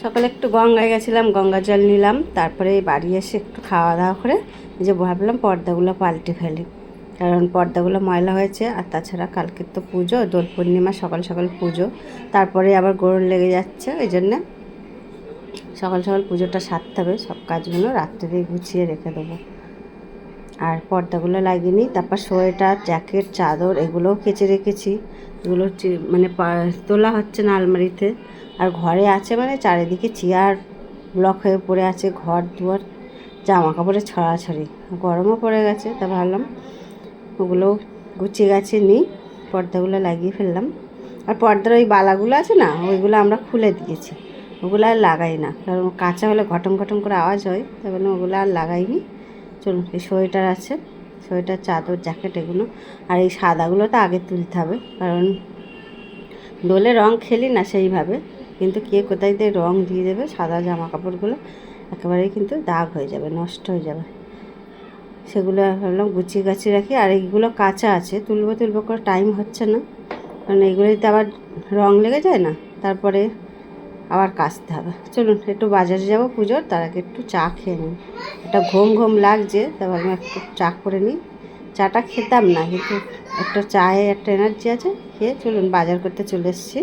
সকালে একটু গঙ্গায় গেছিলাম, গঙ্গা জল নিলাম, তারপরে বাড়ি এসে একটু খাওয়া দাওয়া করে যে ভাবলাম পর্দাগুলো পাল্টে ফেলি, কারণ পর্দাগুলো ময়লা হয়েছে। আর তাছাড়া কালকের তো পুজো, দোল পূর্ণিমা, সকাল সকাল পুজো, তারপরে আবার গরুর লেগে যাচ্ছে, ওই জন্যে সকাল সকাল পুজোটা সারতে হবে। সব কাজগুলো রাত্রে গুছিয়ে রেখে দেবো। আর পর্দাগুলো লাগিয়ে নিই, তারপর সোয়েটার, জ্যাকেট, চাদর এগুলোও কেচে রেখেছি। এগুলো মানে তোলা হচ্ছে না আলমারিতে। আর ঘরে আছে মানে চারিদিকে চেয়ার ব্লক হয়ে পড়ে আছে, ঘর দুয়ার জামা কাপড়ে ছড়াছড়ি, গরমও পড়ে গেছে। তা ভাবলাম ওগুলো গুছিয়ে গাছিয়ে নিই, পর্দাগুলো লাগিয়ে ফেললাম। আর পর্দার ওই বালাগুলো আছে না, ওইগুলো আমরা খুলে দিয়েছি, ওগুলো আর লাগাই না, কারণ কাঁচা হলে ঘটং ঘটং করে আওয়াজ হয়, তাই বলে ওগুলো আর লাগাইনি। চলুন, এই সোয়েটার আছে, সোয়েটার, চাদর, জ্যাকেট এগুলো। আর এই সাদাগুলো তো আগে তুলতে হবে, কারণ দোলে রং খেলি না সেইভাবে, কিন্তু কে কোথায় দিয়ে রং দিয়ে দেবে, সাদা জামা কাপড়গুলো একেবারেই কিন্তু দাগ হয়ে যাবে, নষ্ট হয়ে যাবে। সেগুলো ভাবলাম গুছিয়ে গাছিয়ে রাখি। আর এইগুলো কাঁচা আছে, তুলবো করে টাইম হচ্ছে না, কারণ এইগুলোতে আবার রং লেগে যায় না, তারপরে আবার কাচতে হবে। চলুন একটু বাজারে যাব পুজোর, তার আগে একটু চা খেয়ে নিই। একটা ঘুম ঘুম লাগছে, তা ভাবলাম একটু চা করে নিই। চাটা খেতাম না, কিন্তু একটা চায়ে একটা এনার্জি আছে, খেয়ে চলুন বাজার করতে চলে এসেছি।